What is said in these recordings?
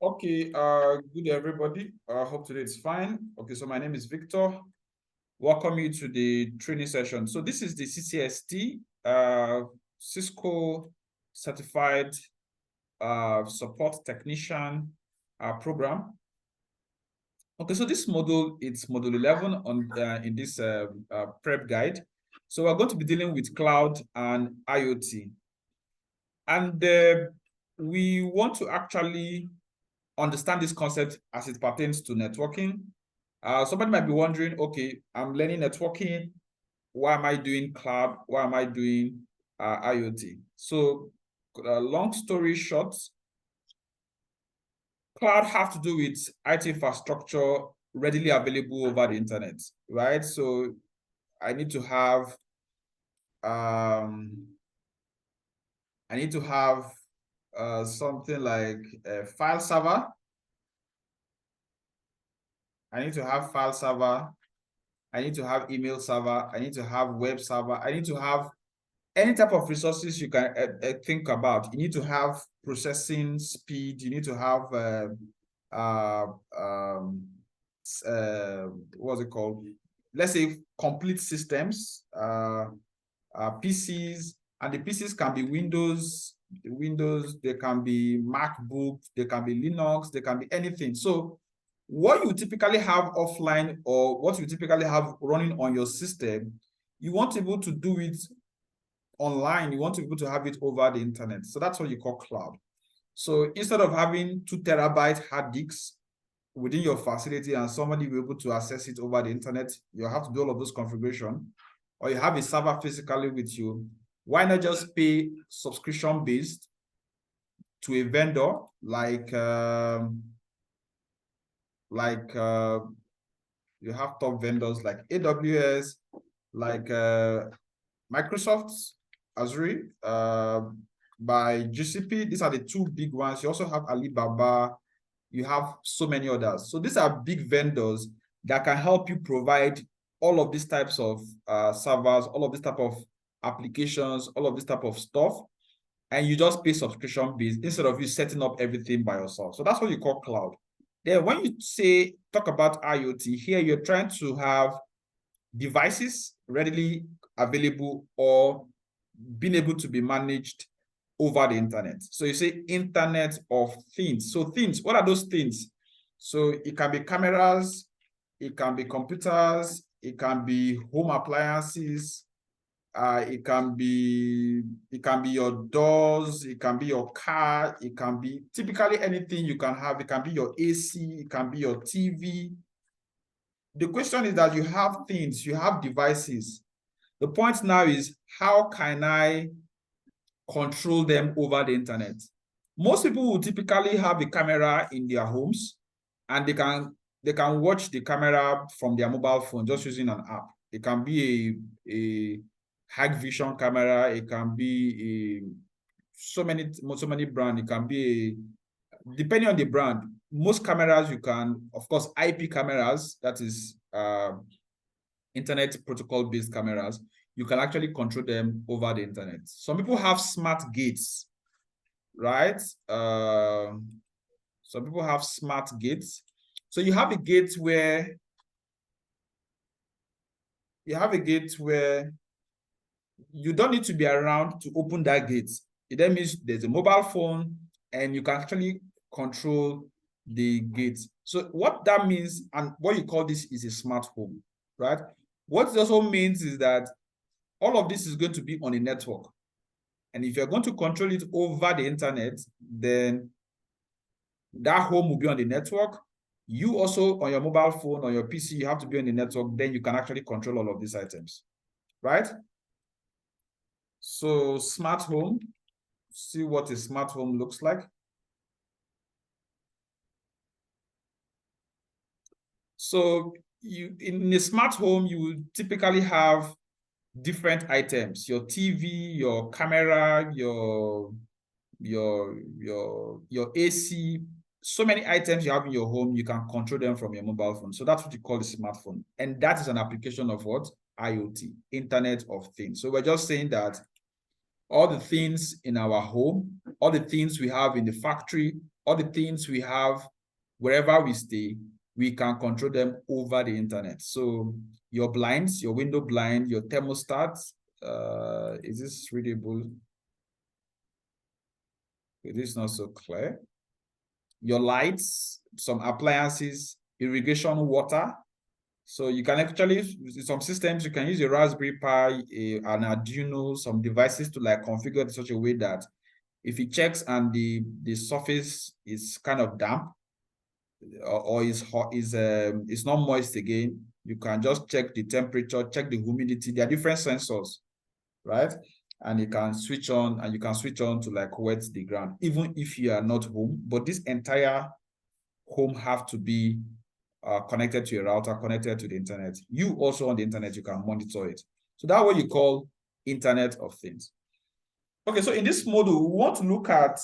Okay, good everybody. Hope today is fine. Okay, so my name is Victor. Welcome you to the training session. So this is the CCST, Cisco Certified Support Technician program. Okay, so this module, it's module 11 on in this prep guide. So we're going to be dealing with cloud and IoT. And we want to actually understand this concept as it pertains to networking. Somebody might be wondering, okay, I'm learning networking. Why am I doing cloud? Why am I doing IoT? So long story short, cloud have to do with IT infrastructure readily available over the internet, right? So I need to have something like a file server. I need to have file server. I need to have email server. I need to have web server. I need to have any type of resources you can think about. You need to have processing speed. You need to have what's it called? Let's say complete systems, PCs, and the PCs can be Windows, they can be MacBook, they can be Linux, they can be anything. So what you typically have offline or what you typically have running on your system, you want to be able to do it online. You want to be able to have it over the internet. So that's what you call cloud. So instead of having 2 terabyte hard disks within your facility and somebody will be able to access it over the internet, you have to do all of those configuration, or you have a server physically with you. Why not just pay subscription based to a vendor like you have top vendors like AWS, like Microsoft Azure, by GCP. These are the 2 big ones. You also have Alibaba. You have so many others. So these are big vendors that can help you provide all of these types of servers, all of this type of applications, all of this type of stuff, and you just pay subscription based instead of you setting up everything by yourself. So that's what you call cloud. Then when you talk about IoT, here you're trying to have devices readily available or being able to be managed over the internet. So you say Internet of Things. So things, what are those things? So it can be cameras, it can be computers, it can be home appliances, it can be your doors, it can be your car, it can be typically anything you can have. It can be your AC, it can be your TV. The question is that you have things, you have devices. The point now is, how can I control them over the internet? Most people will typically have a camera in their homes, and they can watch the camera from their mobile phone just using an app. It can be a high vision camera. It can be so many brand. It can be depending on the brand. Most cameras you can, of course, IP cameras, that is internet protocol based cameras, you can actually control them over the internet. Some people have smart gates, right? Some people have smart gates. So you have a gate where you don't need to be around to open that gate. It then means there's a mobile phone and you can actually control the gate. So what that means, and what you call this, is a smart home, right? What it also means is that all of this is going to be on a network. And if you're going to control it over the internet, then that home will be on the network. You also, on your mobile phone, on your PC, you have to be on the network. Then you can actually control all of these items, right? So smart home, see what a smart home looks like. So in a smart home, you will typically have different items: your TV, your camera, your AC. So many items you have in your home, you can control them from your mobile phone. So that's what you call a smartphone. And that is an application of what? IoT, Internet of Things. So we're just saying that all the things in our home, all the things we have in the factory, all the things we have wherever we stay, we can control them over the internet. So your blinds, your window blind, your thermostat, is this readable? It is not so clear. Your lights, some appliances, irrigation water. So you can actually, some systems, you can use a Raspberry Pi, an Arduino, some devices to like configure it in such a way that if it checks and the surface is kind of damp or is hot, it's not moist again, you can just check the temperature, check the humidity. There are different sensors, right? And you can switch on, and you can switch on to like wet the ground, even if you are not home. But this entire home have to be connected to a router, connected to the internet. You also on the internet, you can monitor it. So that's what you call Internet of Things. Okay, so in this module, we want to look at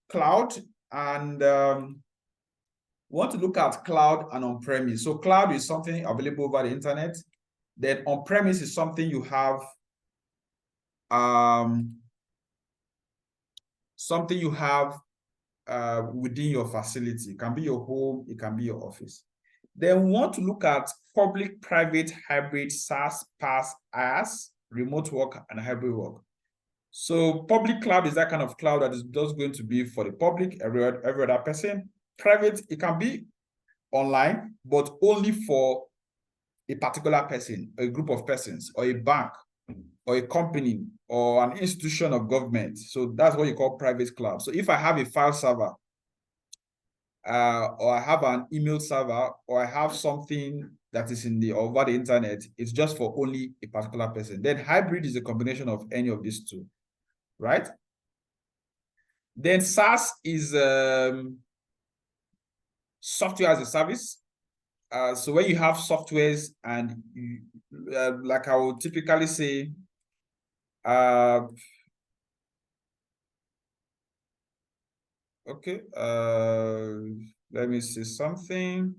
cloud and we want to look at cloud and on-premise. So cloud is something available over the internet. Then on-premise is something you have within your facility. It can be your home, it can be your office. Then we want to look at public, private, hybrid, SaaS, PaaS, IaaS, remote work, and hybrid work. So public cloud is that kind of cloud that is just going to be for the public, every other person. Private, it can be online, but only for a particular person, a group of persons, or a bank, or a company, or an institution of government. So that's what you call private cloud. So if I have a file server, or I have an email server, or I have something that is over the internet, it's just for only a particular person. Then hybrid is a combination of any of these two, right? Then SaaS is software as a service. So when you have softwares and like I would typically say, okay, let me see something.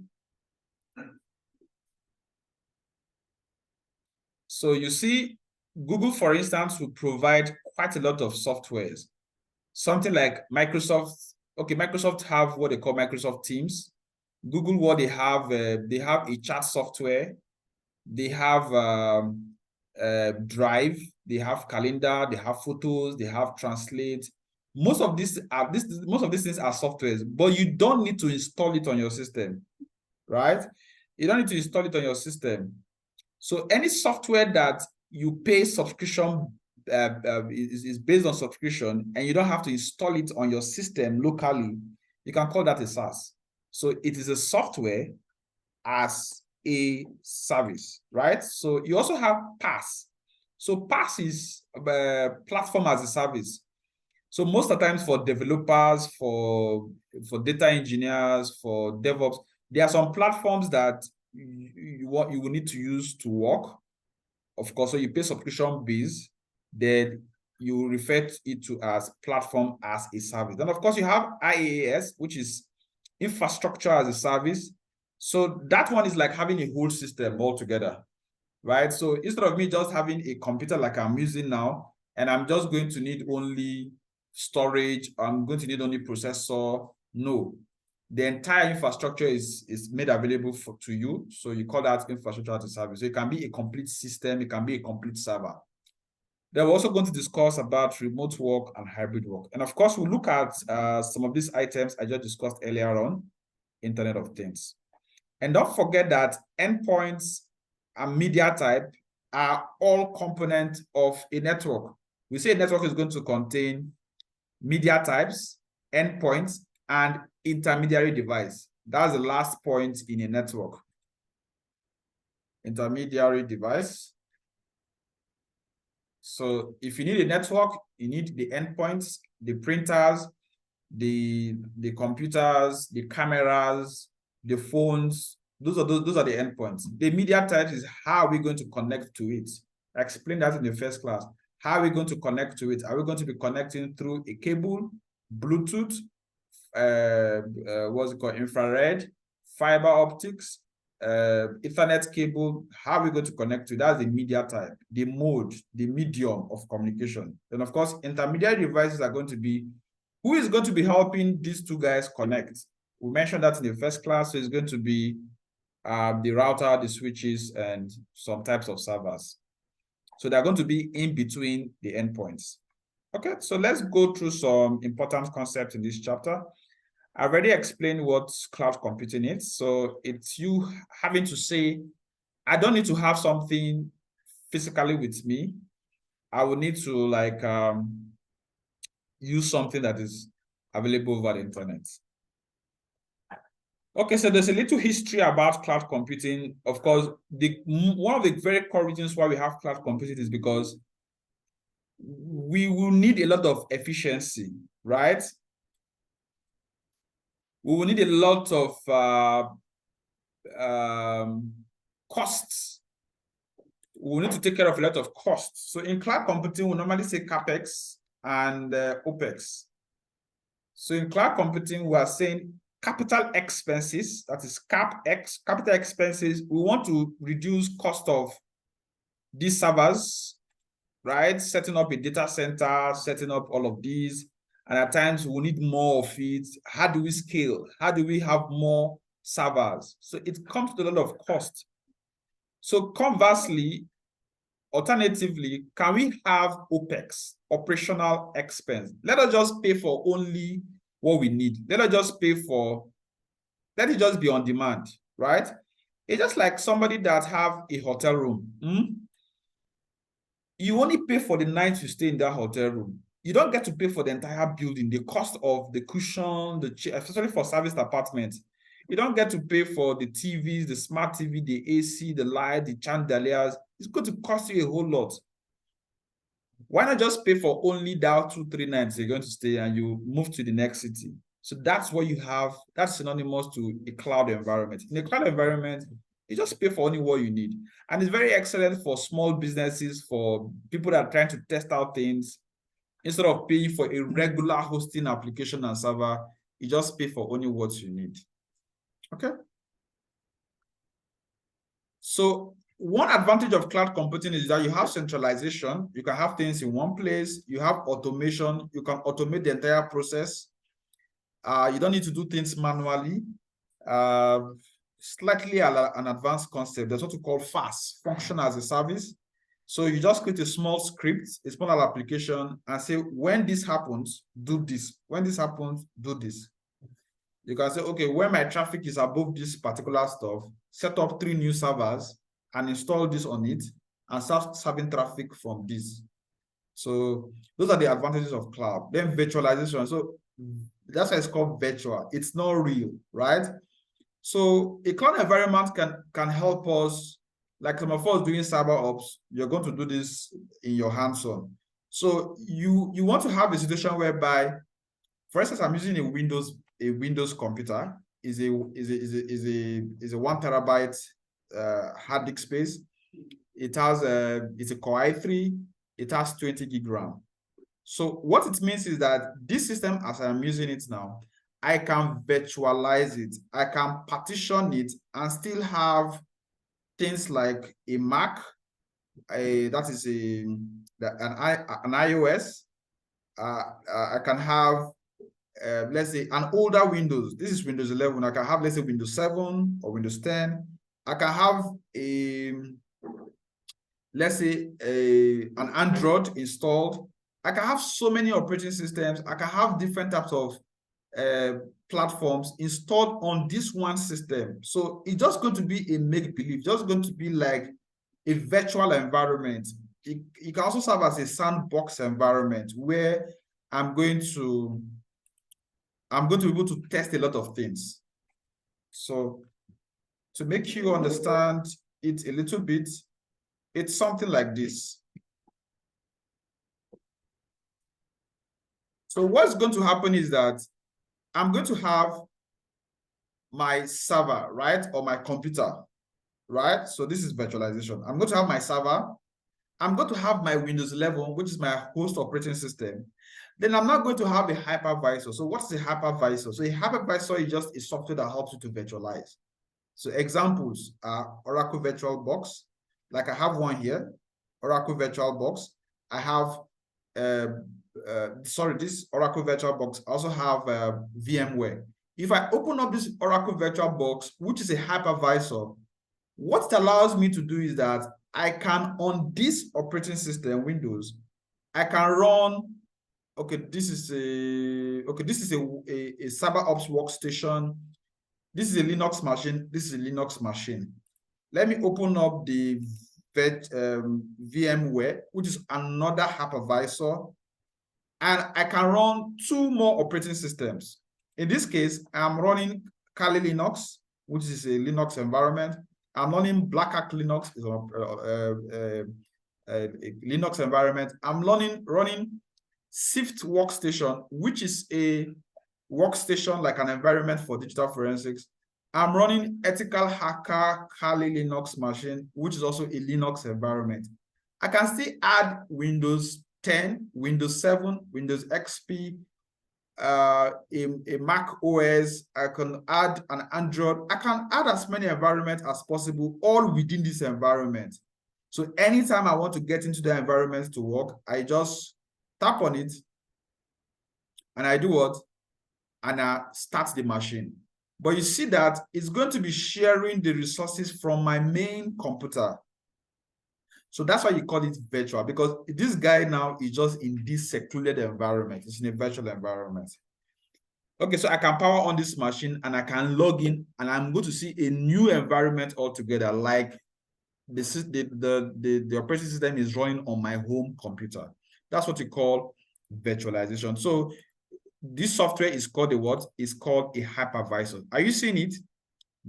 So you see, Google, for instance, will provide quite a lot of softwares. Something like Microsoft. Okay, Microsoft have what they call Microsoft Teams. Google, what they have a chat software. They have Drive. They have Calendar. They have Photos. They have Translate. Most of these things are softwares, but you don't need to install it on your system, right? You don't need to install it on your system. So any software that you pay subscription is based on subscription, and you don't have to install it on your system locally, you can call that a SaaS. So it is a software as a service, right? So you also have PaaS. So PaaS is platform as a service. So most of the times for developers, for data engineers, for DevOps, there are some platforms that you will need to use to work. Of course, so you pay subscription base, then you refer to it to as platform as a service. Then of course you have IaaS, which is infrastructure as a service. So that one is like having a whole system altogether, right? So instead of me just having a computer like I'm using now, and I'm just going to need only storage, I'm going to need only processor. No, the entire infrastructure is made available to you. So you call that infrastructure as a service. So it can be a complete system, it can be a complete server. Then we're also going to discuss about remote work and hybrid work. And of course, we'll look at some of these items I just discussed earlier on, Internet of Things. And don't forget that endpoints and media type are all components of a network. We say a network is going to contain media types, endpoints, and intermediary device. That's the last point in a network. Intermediary device. So if you need a network, you need the endpoints, the printers, the computers, the cameras, the phones. Those are the endpoints. The media types is how we're going to connect to it. I explained that in the first class. How are we going to connect to it? Are we going to be connecting through a cable, Bluetooth, what's it called, infrared, fiber optics, Ethernet cable? How are we going to connect to it? That's the media type, the mode, the medium of communication. Then of course, intermediary devices are going to be Who is going to be helping these two guys connect? We mentioned that in the first class, so it's going to be the router, the switches, and some types of servers. So they're going to be in between the endpoints. Okay, so let's go through some important concepts in this chapter. I've already explained what cloud computing is. So it's you having to say, I don't need to have something physically with me. I will need to like use something that is available over the internet. Okay, so there's a little history about cloud computing. Of course, one of the very core reasons why we have cloud computing is because we will need a lot of efficiency, right? We will need a lot of costs. We will need to take care of a lot of costs. So in cloud computing, we normally say CapEx and OpEx. So in cloud computing, we are saying capital expenses, that is CapEx, capital expenses. We want to reduce cost of these servers, right? Setting up a data center, setting up all of these. And at times we need more of it. How do we scale? How do we have more servers? So it comes to a lot of cost. So conversely, alternatively, can we have OpEx, operational expense? Let us just pay for only what we need. Let it just be on demand, right? It's just like somebody that have a hotel room. You only pay for the night you stay in that hotel room. You don't get to pay for the entire building, the cost of the cushion, the chair, especially for serviced apartments. You don't get to pay for the TVs, the smart TV, the AC, the light, the chandeliers. It's going to cost you a whole lot. Why not just pay for only that 2-3 nights you're going to stay and you move to the next city? So that's what you have. That's synonymous to a cloud environment. In a cloud environment, you just pay for only what you need. And it's very excellent for small businesses, for people that are trying to test out things. Instead of paying for a regular hosting application and server, you just pay for only what you need. Okay? So one advantage of cloud computing is that you have centralization. You can have things in one place. You have automation. You can automate the entire process. You don't need to do things manually. Slightly an advanced concept. There's what we call FaaS, function as a service. So you just create a small script, a small application, and say, when this happens, do this. When this happens, do this. You can say, okay, when my traffic is above this particular stuff, set up 3 new servers and install this on it and start serving traffic from this. So those are the advantages of cloud. Then virtualization. So that's why it's called virtual. It's not real, right? So a cloud environment can help us, like some of us doing cyber ops, you're going to do this in your hands-on. So you want to have a situation whereby, for instance, I'm using a Windows computer, is a 1 terabyte hard disk space. It has it's a Core i3, it has 20 gig RAM. So what it means is that this system, as I'm using it now, I can virtualize it, I can partition it, and still have things like a Mac, that is an iOS. I can have, let's say, an older Windows. This is Windows 11. I can have, let's say, Windows 7 or Windows 10. I can have let's say, an Android installed. I can have so many operating systems. I can have different types of platforms installed on this one system. So it's just going to be a make-believe, just going to be like a virtual environment. It can also serve as a sandbox environment where I'm going to be able to test a lot of things. So to make you understand it a little bit, it's something like this. So what's going to happen is that I'm going to have my server, right? Or my computer, right? So this is virtualization. I'm going to have my server. I'm going to have my Windows 11, which is my host operating system. Then I'm not going to have a hypervisor. So what's a hypervisor? So a hypervisor is just a software that helps you to virtualize. So examples are Oracle VirtualBox. Like I have one here, Oracle VirtualBox. I have sorry, this Oracle VirtualBox also have VMware. If I open up this Oracle VirtualBox, which is a hypervisor, what it allows me to do is that I can, on this operating system, Windows, I can run, okay, this is a cyber ops workstation. This is a Linux machine. This is a Linux machine. Let me open up the VMware, which is another hypervisor, and I can run two more operating systems. In this case, I'm running Kali Linux, which is a Linux environment. I'm running Black Hat Linux, is a Linux environment. I'm running Sift Workstation, which is a workstation like an environment for digital forensics. I'm running Ethical Hacker Kali Linux machine, which is also a Linux environment. I can still add Windows 10, Windows 7, Windows XP, a Mac OS. I can add an Android. I can add as many environments as possible, all within this environment. So anytime I want to get into the environment to work, I just tap on it and I do what? And I start the machine. But you see that it's going to be sharing the resources from my main computer. So that's why you call it virtual, because this guy now is just in this secluded environment. It's in a virtual environment. Okay, so I can power on this machine and I can log in and I'm going to see a new environment altogether, like the operating system is running on my home computer. That's what we call virtualization. So this software is called a what? It's called a hypervisor. Are you seeing it?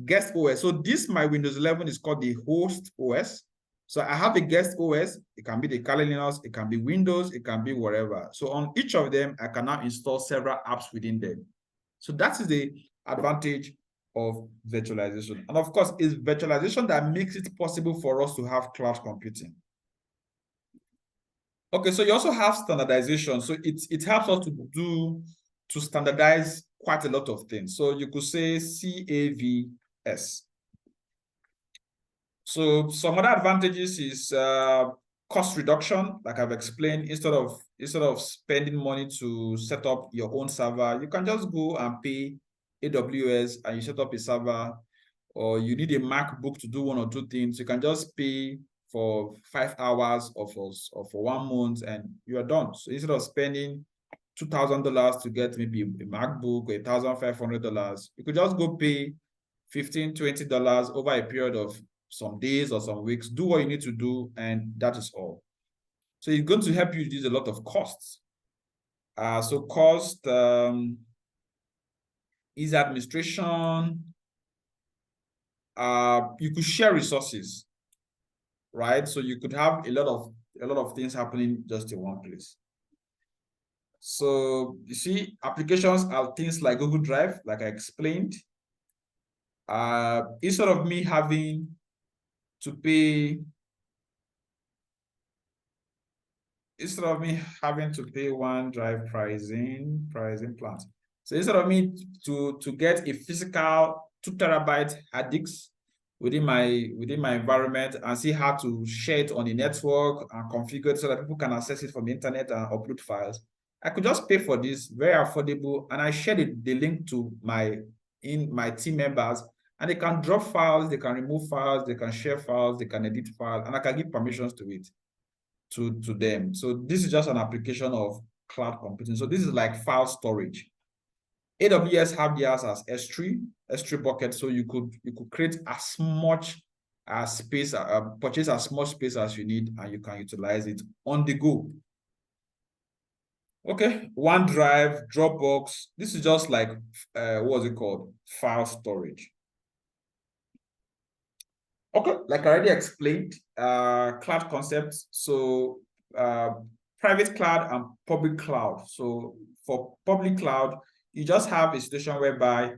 Guest OS. So this, my Windows 11, is called the host OS. So I have a guest OS. It can be the Kali Linux, it can be Windows, it can be whatever. So on each of them, I can now install several apps within them. So that is the advantage of virtualization. And of course, it's virtualization that makes it possible for us to have cloud computing. Okay, so you also have standardization. So it helps us to standardize quite a lot of things. So you could say CAVS. So some other advantages is cost reduction, like I've explained. Instead of spending money to set up your own server, you can just go and pay AWS and you set up a server, or you need a MacBook to do one or two things. You can just pay for 5 hours or for 1 month and you are done. So instead of spending $2,000 to get maybe a MacBook or $1,500, you could just go pay $15, $20 over a period of some days or some weeks. Do what you need to do, and that is all. So it's going to help you reduce a lot of costs. So cost, easy administration. You could share resources, right? So you could have a lot of things happening just in one place. So you see, applications are things like Google Drive, like I explained. Instead of me having to pay OneDrive pricing plan. So instead of me to get a physical 2 terabyte hard disk within my environment and see how to share it on the network and configure it so that people can access it from the internet and upload files, I could just pay for this, very affordable, and I share the link to my team members, and they can drop files, they can remove files, they can share files, they can edit files, and I can give permissions to it, to them. So this is just an application of cloud computing. So this is like file storage. AWS have theirs as S3 bucket. So you could create as much space, purchase as much space as you need, and you can utilize it on the go. Okay, OneDrive, Dropbox. This is just like what's it called? File storage. Okay, like I already explained, cloud concepts. So private cloud and public cloud. So for public cloud, you just have a situation whereby,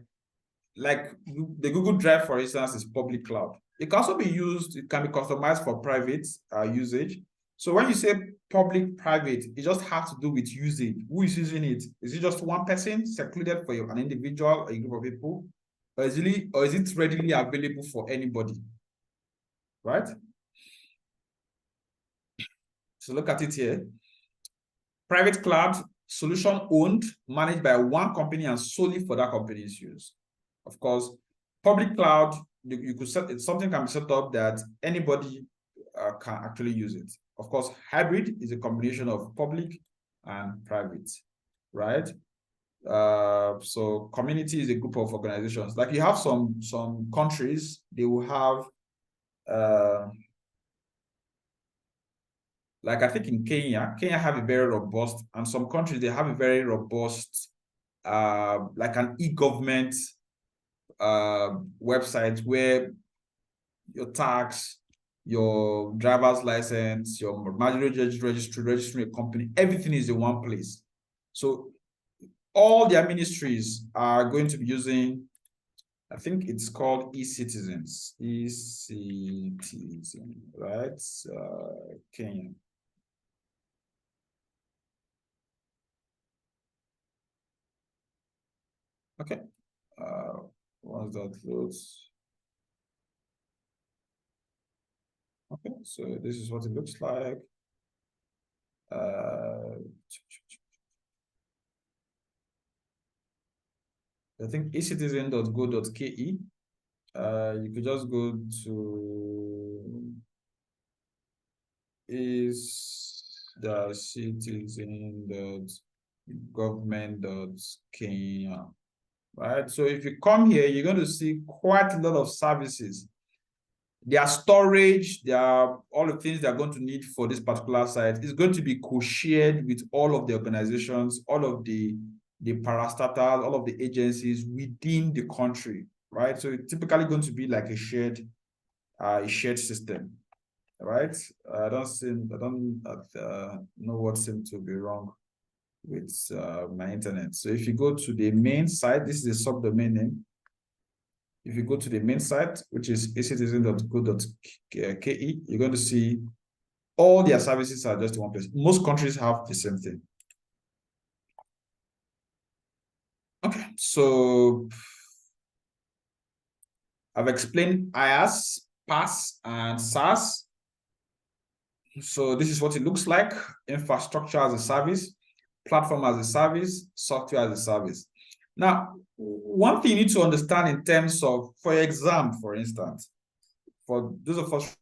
like the Google Drive, for instance, is public cloud. It can also be used, it can be customized for private usage. So when you say public, private, it just has to do with usage. Who is using it? Is it just one person secluded for an individual or a group of people? Or is it readily available for anybody? Right? So look at it here. Private cloud, solution owned, managed by one company and solely for that company's use. Of course, public cloud, you could set it, something can be set up that anybody can actually use it. Of course, hybrid is a combination of public and private, right? So community is a group of organizations. Like you have some countries, they will have like I think in Kenya have a very robust, and some countries they have a very robust like an e-government website where your tax, your driver's license, your marriage registering a company, everything is in one place. So all their ministries are going to be using, I think it's called e-citizens, e-citizen, right? Kenya. Okay. Once that loads. Okay, so this is what it looks like. I think ecitizen.go.ke. You could just go to citizen.government.kenya. Right, so if you come here, you're going to see quite a lot of services. Their storage, all the things they're going to need for this particular site is going to be co-shared with all of the organizations, all of the parastatals, all of the agencies within the country, right? So it's typically going to be like a shared system, right? I don't know what seems to be wrong with my internet. So if you go to the main site, this is a subdomain name. If you go to the main site, which is ecitizen.go.ke, you're going to see all their services are just in one place. Most countries have the same thing. Okay, so I've explained IaaS, PaaS, and SaaS. So this is what it looks like: infrastructure as a service, platform as a service, software as a service. Now, one thing you need to understand in terms of, for your exam, for instance, for those of us